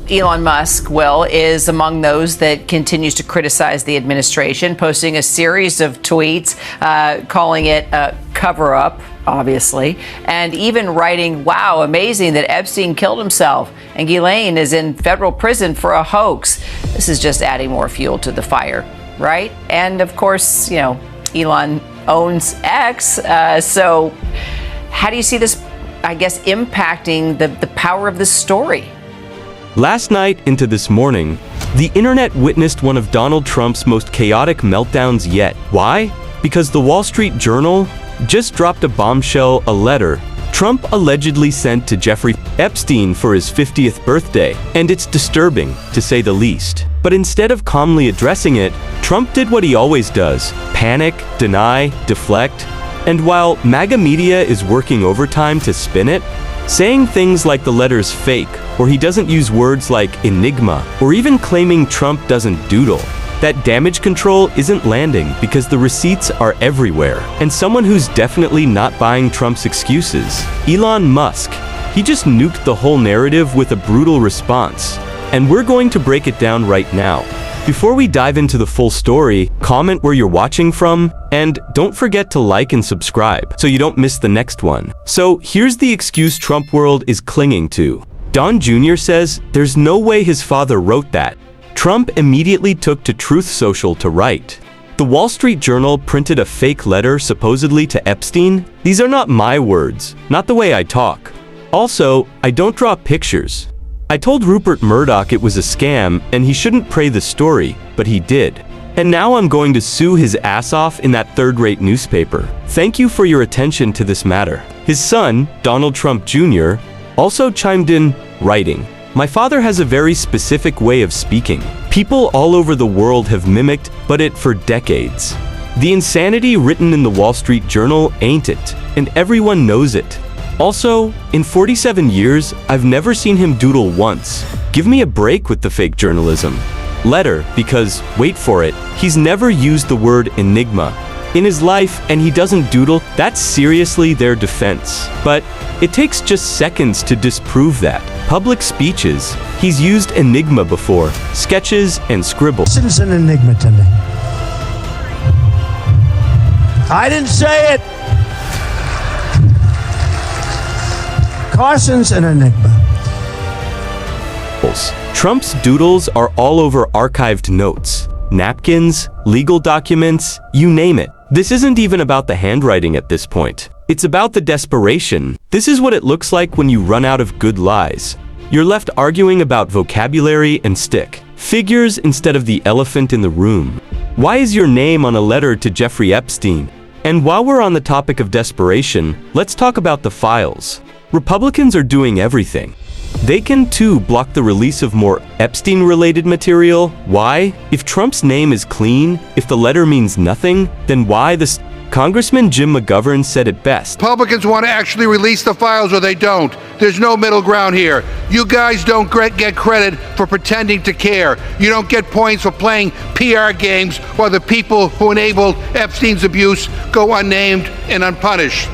Elon Musk, is among those that continues to criticize the administration, posting a series of tweets calling it a cover-up, obviously, and even writing, "Wow, amazing that Epstein killed himself and Ghislaine is in federal prison for a hoax." This is just adding more fuel to the fire, right? And of course, Elon owns X, so how do you see this, I guess, impacting the power of this story? Last night into this morning, the internet witnessed one of Donald Trump's most chaotic meltdowns yet. Why? Because the Wall Street Journal just dropped a bombshell, a letter Trump allegedly sent to Jeffrey Epstein for his 50th birthday. And it's disturbing, to say the least. But instead of calmly addressing it, Trump did what he always does: panic, deny, deflect. And while MAGA media is working overtime to spin it, saying things like the letter's fake, or he doesn't use words like enigma, or even claiming Trump doesn't doodle, that damage control isn't landing because the receipts are everywhere. And someone who's definitely not buying Trump's excuses, Elon Musk, he just nuked the whole narrative with a brutal response. And we're going to break it down right now. Before we dive into the full story, comment where you're watching from, and don't forget to like and subscribe so you don't miss the next one. So here's the excuse Trump world is clinging to. Don Jr. says there's no way his father wrote that. Trump immediately took to Truth Social to write. The Wall Street Journal printed a fake letter supposedly to Epstein. These are not my words, not the way I talk. Also, I don't draw pictures. I told Rupert Murdoch it was a scam and he shouldn't pray the story, but he did. And now I'm going to sue his ass off in that third-rate newspaper. Thank you for your attention to this matter. His son, Donald Trump Jr., also chimed in, writing, "My father has a very specific way of speaking. People all over the world have mimicked but it for decades. The insanity written in the Wall Street Journal ain't it, and everyone knows it. Also, in 47 years, I've never seen him doodle once. Give me a break with the fake journalism." Letter, because, wait for it, he's never used the word enigma in his life and he doesn't doodle. That's seriously their defense. But it takes just seconds to disprove that. Public speeches, he's used enigma before, sketches and scribbles. This is an enigma to me. I didn't say it. Carson's an enigma. Trump's doodles are all over archived notes, napkins, legal documents, you name it. This isn't even about the handwriting at this point. It's about the desperation. This is what it looks like when you run out of good lies. You're left arguing about vocabulary and stick figures instead of the elephant in the room. Why is your name on a letter to Jeffrey Epstein? And while we're on the topic of desperation, let's talk about the files. Republicans are doing everything. They can too block the release of more Epstein-related material. Why? If Trump's name is clean, if the letter means nothing, then why this? Congressman Jim McGovern said it best. Republicans want to actually release the files or they don't. There's no middle ground here. You guys don't get credit for pretending to care. You don't get points for playing PR games while the people who enabled Epstein's abuse go unnamed and unpunished.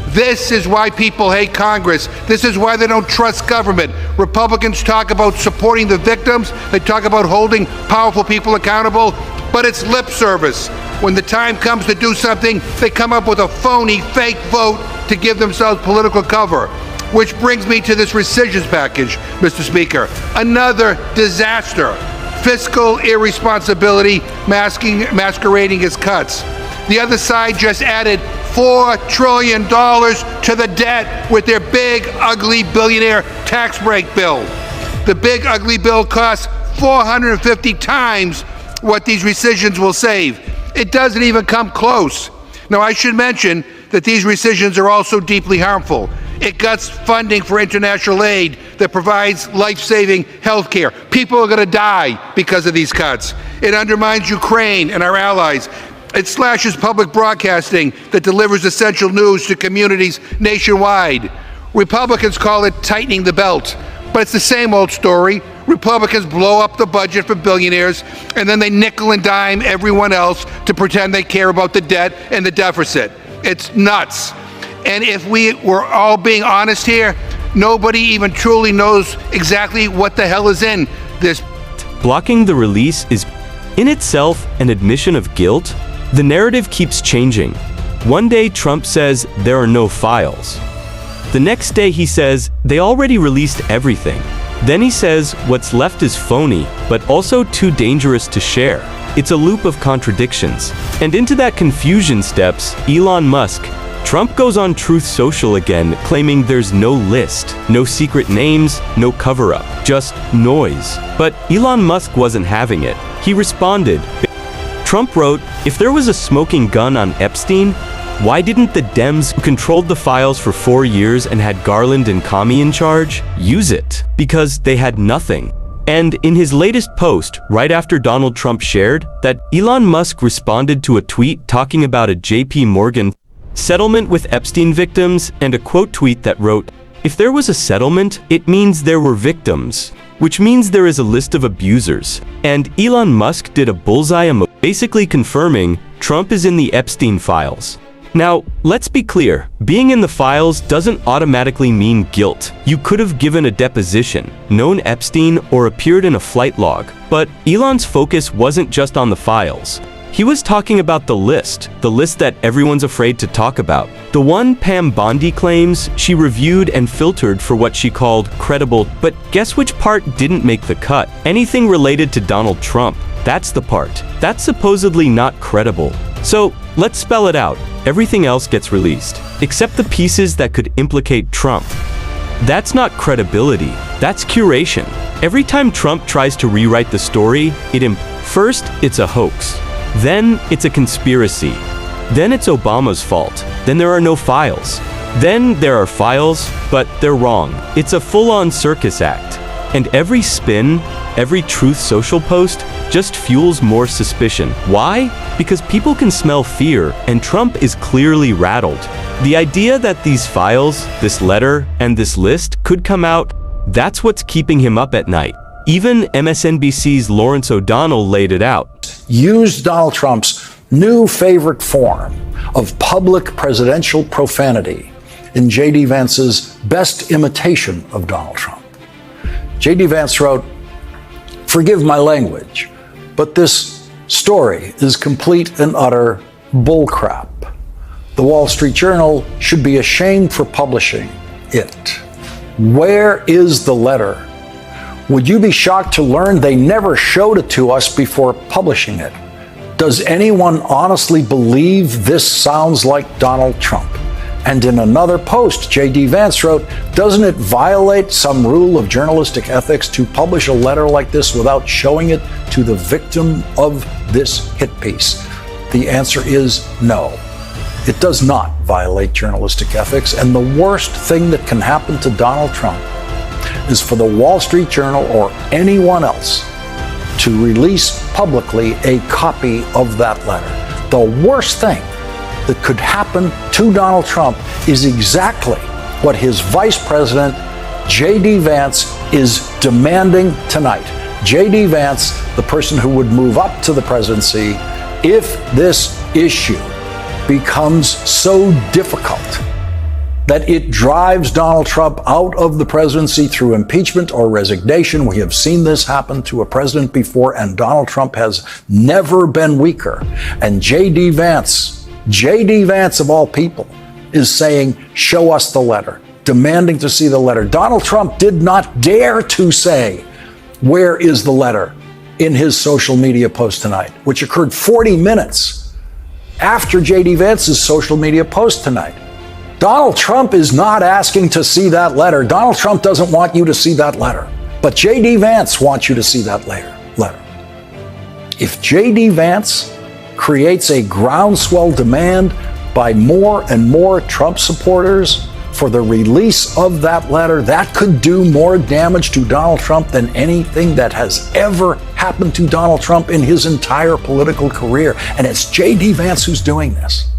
This is why people hate Congress. This is why they don't trust government. Republicans talk about supporting the victims. They talk about holding powerful people accountable, but it's lip service. When the time comes to do something, they come up with a phony, fake vote to give themselves political cover. Which brings me to this rescissions package, Mr. Speaker. Another disaster. Fiscal irresponsibility masquerading as cuts. The other side just added $4 trillion to the debt with their big, ugly billionaire tax break bill. The big, ugly bill costs 450 times what these rescissions will save. It doesn't even come close. Now, I should mention that these rescissions are also deeply harmful. It cuts funding for international aid that provides life-saving health care. People are going to die because of these cuts. It undermines Ukraine and our allies. It slashes public broadcasting that delivers essential news to communities nationwide. Republicans call it tightening the belt, but it's the same old story. Republicans blow up the budget for billionaires, and then they nickel and dime everyone else to pretend they care about the debt and the deficit. It's nuts. And if we were all being honest here, Nobody even truly knows exactly what the hell is in this. Blocking the release is in itself an admission of guilt. The narrative keeps changing. One day Trump says there are no files. The next day he says they already released everything. Then he says what's left is phony, but also too dangerous to share. It's a loop of contradictions. And into that confusion steps Elon Musk. Trump goes on Truth Social again, claiming there's no list, no secret names, no cover-up, just noise. But Elon Musk wasn't having it. He responded. Trump wrote, if there was a smoking gun on Epstein, why didn't the Dems who controlled the files for 4 years and had Garland and Comey in charge use it? Because they had nothing. And in his latest post, right after Donald Trump shared that Elon Musk responded to a tweet talking about a JP Morgan settlement with Epstein victims and a quote tweet that wrote, if there was a settlement, it means there were victims, which means there is a list of abusers. And Elon Musk did a bullseye emoji, basically confirming Trump is in the Epstein files. Now, let's be clear, being in the files doesn't automatically mean guilt. You could have given a deposition, known Epstein, or appeared in a flight log. But Elon's focus wasn't just on the files. He was talking about the list that everyone's afraid to talk about. The one Pam Bondi claims she reviewed and filtered for what she called credible, but guess which part didn't make the cut? Anything related to Donald Trump. That's the part. That's supposedly not credible. So, let's spell it out. Everything else gets released, except the pieces that could implicate Trump. That's not credibility, that's curation. Every time Trump tries to rewrite the story, first, it's a hoax. Then, it's a conspiracy. Then it's Obama's fault. Then there are no files. Then there are files, but they're wrong. It's a full-on circus act. And every spin, every Truth Social post just fuels more suspicion. Why? Because people can smell fear, and Trump is clearly rattled. The idea that these files, this letter, and this list could come out, that's what's keeping him up at night. Even MSNBC's Lawrence O'Donnell laid it out. Used Donald Trump's new favorite form of public presidential profanity in J.D. Vance's best imitation of Donald Trump. J.D. Vance wrote, forgive my language, but this story is complete and utter bullcrap. The Wall Street Journal should be ashamed for publishing it. Where is the letter? Would you be shocked to learn they never showed it to us before publishing it? Does anyone honestly believe this sounds like Donald Trump? And in another post, J.D. Vance wrote, doesn't it violate some rule of journalistic ethics to publish a letter like this without showing it to the victim of this hit piece? The answer is no. It does not violate journalistic ethics, and the worst thing that can happen to Donald Trump is for the Wall Street Journal or anyone else to release publicly a copy of that letter. The worst thing that could happen to Donald Trump is exactly what his vice president, J.D. Vance, is demanding tonight. J.D. Vance, the person who would move up to the presidency if this issue becomes so difficult that it drives Donald Trump out of the presidency through impeachment or resignation. We have seen this happen to a president before, and Donald Trump has never been weaker. And J.D. Vance of all people, is saying, show us the letter, demanding to see the letter. Donald Trump did not dare to say, where is the letter, in his social media post tonight, which occurred 40 minutes after J.D. Vance's social media post tonight. Donald Trump is not asking to see that letter. Donald Trump doesn't want you to see that letter. But J.D. Vance wants you to see that letter. If J.D. Vance creates a groundswell demand by more and more Trump supporters for the release of that letter, that could do more damage to Donald Trump than anything that has ever happened to Donald Trump in his entire political career. And it's J.D. Vance who's doing this.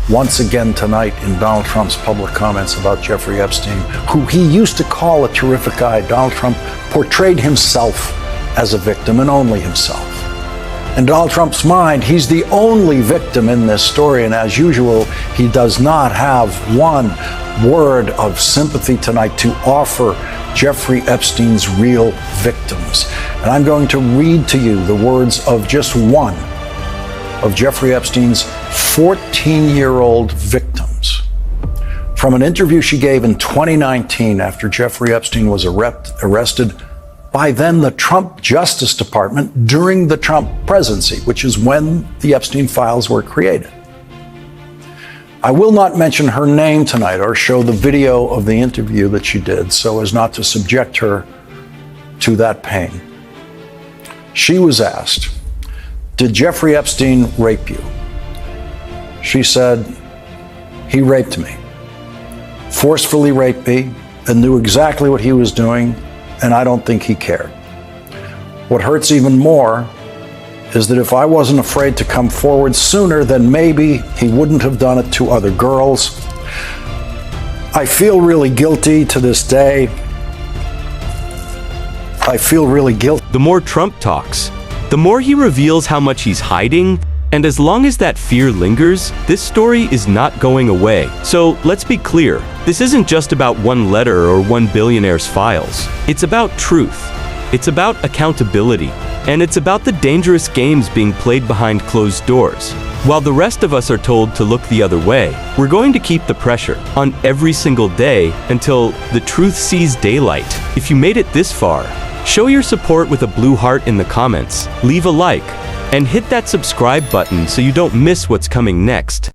Once again tonight in Donald Trump's public comments about Jeffrey Epstein, who he used to call a terrific guy, Donald Trump portrayed himself as a victim and only himself. In Donald Trump's mind, he's the only victim in this story, and as usual, he does not have one word of sympathy tonight to offer Jeffrey Epstein's real victims. And I'm going to read to you the words of just one of Jeffrey Epstein's 14-year-old victims from an interview she gave in 2019 after Jeffrey Epstein was arrested by then the Trump Justice Department during the Trump presidency, which is when the Epstein files were created. I will not mention her name tonight or show the video of the interview that she did so as not to subject her to that pain. She was asked, "Did Jeffrey Epstein rape you?" She said, "He raped me, forcefully raped me, and knew exactly what he was doing, and I don't think he cared. What hurts even more is that if I wasn't afraid to come forward sooner, then maybe he wouldn't have done it to other girls. I feel really guilty to this day. I feel really guilty." The more Trump talks, the more he reveals how much he's hiding, and as long as that fear lingers, this story is not going away. So let's be clear, this isn't just about one letter or one billionaire's files. It's about truth. It's about accountability. And it's about the dangerous games being played behind closed doors. While the rest of us are told to look the other way, we're going to keep the pressure on every single day until the truth sees daylight. If you made it this far, show your support with a blue heart in the comments, leave a like, and hit that subscribe button so you don't miss what's coming next.